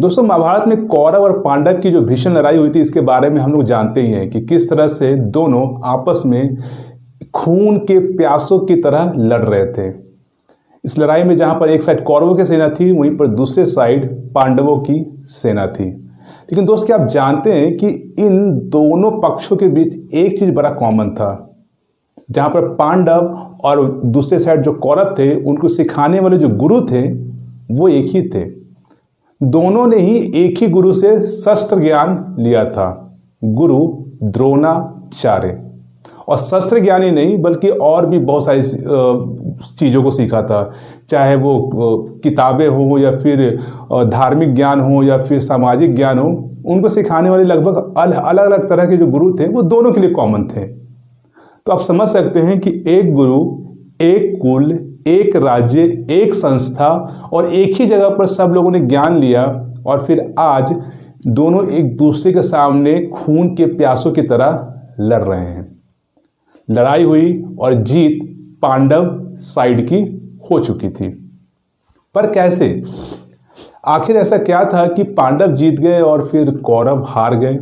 दोस्तों, महाभारत में कौरव और पांडव की जो भीषण लड़ाई हुई थी, इसके बारे में हम लोग जानते ही हैं कि किस तरह से दोनों आपस में खून के प्यासों की तरह लड़ रहे थे। इस लड़ाई में जहां पर एक साइड कौरवों की सेना थी, वहीं पर दूसरे साइड पांडवों की सेना थी। लेकिन दोस्त, क्या आप जानते हैं कि इन दोनों पक्षों के बीच एक चीज बड़ा कॉमन था। जहां पर पांडव और दूसरे साइड जो कौरव थे, उनको सिखाने वाले जो गुरु थे वो एक ही थे। दोनों ने ही एक ही गुरु से शस्त्र ज्ञान लिया था, गुरु द्रोणाचार्य। और शस्त्र ज्ञान ही नहीं बल्कि और भी बहुत सारी चीज़ों को सीखा था, चाहे वो किताबें हो या फिर धार्मिक ज्ञान हो या फिर सामाजिक ज्ञान हो। उनको सिखाने वाले लगभग अलग अलग तरह के जो गुरु थे वो दोनों के लिए कॉमन थे। तो आप समझ सकते हैं कि एक गुरु, एक कुल, एक राज्य, एक संस्था और एक ही जगह पर सब लोगों ने ज्ञान लिया और फिर आज दोनों एक दूसरे के सामने खून के प्यासों की तरह लड़ रहे हैं। लड़ाई हुई और जीत पांडव साइड की हो चुकी थी। पर कैसे? आखिर ऐसा क्या था कि पांडव जीत गए और फिर कौरव हार गए?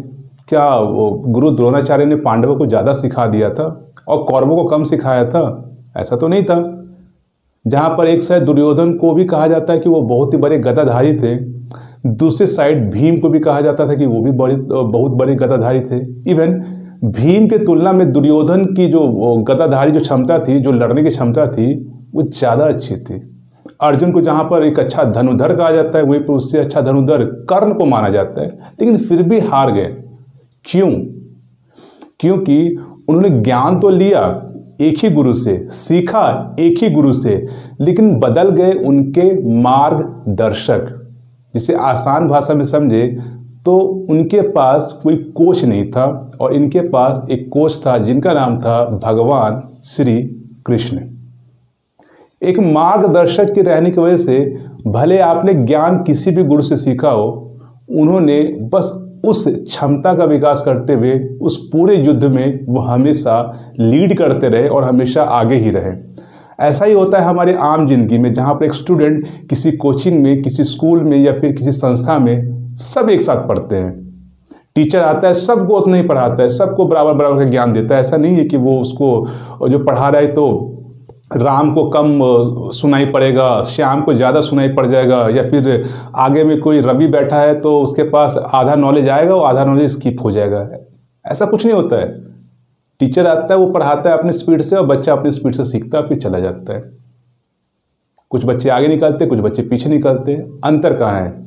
क्या वो गुरु द्रोणाचार्य ने पांडवों को ज़्यादा सिखा दिया था और कौरवों को कम सिखाया था? ऐसा तो नहीं था। जहां पर एक साइड दुर्योधन को भी कहा जाता है कि वो बहुत ही बड़े गदाधारी थे, दूसरे साइड भीम को भी कहा जाता था कि वो भी बहुत बड़े गदाधारी थे। इवन भीम के तुलना में दुर्योधन की जो गदाधारी जो क्षमता थी, जो लड़ने की क्षमता थी, वो ज़्यादा अच्छी थी। अर्जुन को जहां पर एक अच्छा धनुधर कहा जाता है, वहीं पर उससे अच्छा धनुधर कर्ण को माना जाता है, लेकिन फिर भी हार गए। क्यों? क्योंकि उन्होंने ज्ञान तो लिया एक ही गुरु से, सीखा एक ही गुरु से, लेकिन बदल गए उनके मार्गदर्शक। जिसे आसान भाषा में समझे तो उनके पास कोई कोच नहीं था और इनके पास एक कोच था जिनका नाम था भगवान श्री कृष्ण। एक मार्गदर्शक के रहने की वजह से भले आपने ज्ञान किसी भी गुरु से सीखा हो, उन्होंने बस उस क्षमता का विकास करते हुए उस पूरे युद्ध में वो हमेशा लीड करते रहे और हमेशा आगे ही रहे। ऐसा ही होता है हमारे आम जिंदगी में, जहाँ पर एक स्टूडेंट किसी कोचिंग में, किसी स्कूल में या फिर किसी संस्था में सब एक साथ पढ़ते हैं। टीचर आता है, सबको उतना ही पढ़ाता है, सबको बराबर बराबर का ज्ञान देता है। ऐसा नहीं है कि वो उसको जो पढ़ा रहा है तो राम को कम सुनाई पड़ेगा, श्याम को ज़्यादा सुनाई पड़ जाएगा, या फिर आगे में कोई रवि बैठा है तो उसके पास आधा नॉलेज आएगा और आधा नॉलेज स्किप हो जाएगा। ऐसा कुछ नहीं होता है। टीचर आता है, वो पढ़ाता है अपनी स्पीड से और बच्चा अपनी स्पीड से सीखता है, फिर चला जाता है। कुछ बच्चे आगे निकलते, कुछ बच्चे पीछे निकलते। अंतर कहाँ है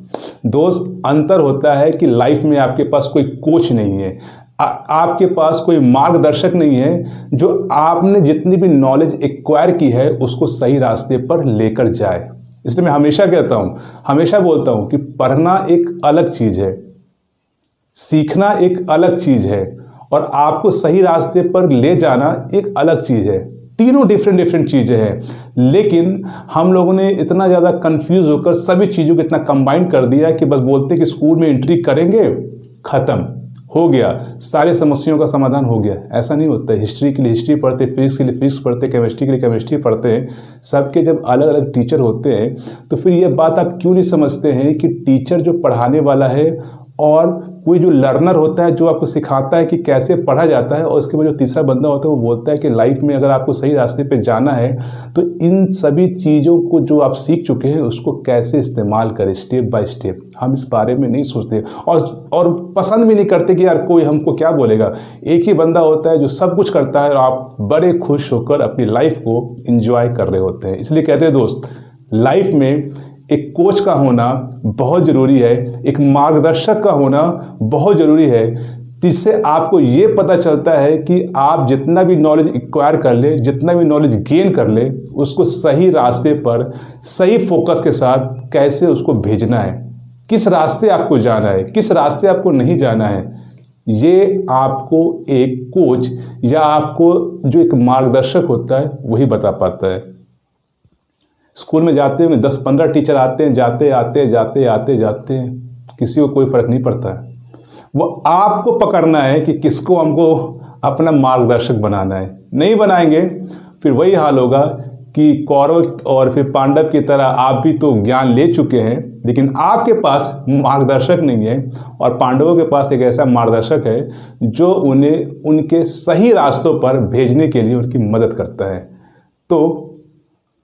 दोस्त? अंतर होता है कि लाइफ में आपके पास कोई कोच नहीं है, आपके पास कोई मार्गदर्शक नहीं है जो आपने जितनी भी नॉलेज एक्वायर की है उसको सही रास्ते पर लेकर जाए। इसलिए मैं हमेशा कहता हूं, हमेशा बोलता हूं कि पढ़ना एक अलग चीज है, सीखना एक अलग चीज है और आपको सही रास्ते पर ले जाना एक अलग चीज है। तीनों डिफरेंट चीजें हैं। लेकिन हम लोगों ने इतना ज़्यादा कंफ्यूज होकर सभी चीज़ों को इतना कंबाइन कर दिया कि बस बोलते कि स्कूल में एंट्री करेंगे, खत्म हो गया, सारे समस्याओं का समाधान हो गया। ऐसा नहीं होता है। हिस्ट्री के लिए हिस्ट्री पढ़ते, फिजिक्स के लिए फिजिक्स पढ़ते, केमिस्ट्री के लिए केमिस्ट्री पढ़ते हैं। सबके जब अलग अलग टीचर होते हैं तो फिर ये बात आप क्यों नहीं समझते हैं कि टीचर जो पढ़ाने वाला है और कोई जो लर्नर होता है जो आपको सिखाता है कि कैसे पढ़ा जाता है, और उसके बाद जो तीसरा बंदा होता है वो बोलता है कि लाइफ में अगर आपको सही रास्ते पे जाना है तो इन सभी चीज़ों को जो आप सीख चुके हैं उसको कैसे इस्तेमाल करें स्टेप बाय स्टेप। हम इस बारे में नहीं सोचते और पसंद भी नहीं करते कि यार कोई हमको क्या बोलेगा। एक ही बंदा होता है जो सब कुछ करता है और आप बड़े खुश होकर अपनी लाइफ को इंजॉय कर रहे होते हैं। इसलिए कहते हैं दोस्त, लाइफ में एक कोच का होना बहुत ज़रूरी है, एक मार्गदर्शक का होना बहुत ज़रूरी है, जिससे आपको ये पता चलता है कि आप जितना भी नॉलेज एक्वायर कर ले, जितना भी नॉलेज गेन कर ले, उसको सही रास्ते पर सही फोकस के साथ कैसे उसको भेजना है, किस रास्ते आपको जाना है, किस रास्ते आपको नहीं जाना है। ये आपको एक कोच या आपको जो एक मार्गदर्शक होता है वही बता पाता है। स्कूल में जाते हुए 10-15 टीचर आते हैं, जाते आते हैं, किसी को कोई फर्क नहीं पड़ता है। वो आपको पकड़ना है कि किसको हमको अपना मार्गदर्शक बनाना है। नहीं बनाएंगे फिर वही हाल होगा कि कौरव और फिर पांडव की तरह आप भी तो ज्ञान ले चुके हैं, लेकिन आपके पास मार्गदर्शक नहीं है, और पांडवों के पास एक ऐसा मार्गदर्शक है जो उन्हें उनके सही रास्तों पर भेजने के लिए उनकी मदद करता है। तो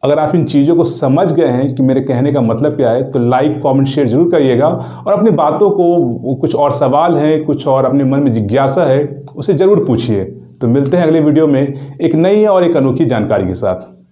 अगर आप इन चीज़ों को समझ गए हैं कि मेरे कहने का मतलब क्या है, तो लाइक कमेंट शेयर जरूर करिएगा, और अपनी बातों को, कुछ और सवाल हैं, कुछ और अपने मन में जिज्ञासा है, उसे ज़रूर पूछिए। तो मिलते हैं अगले वीडियो में एक नई और एक अनोखी जानकारी के साथ।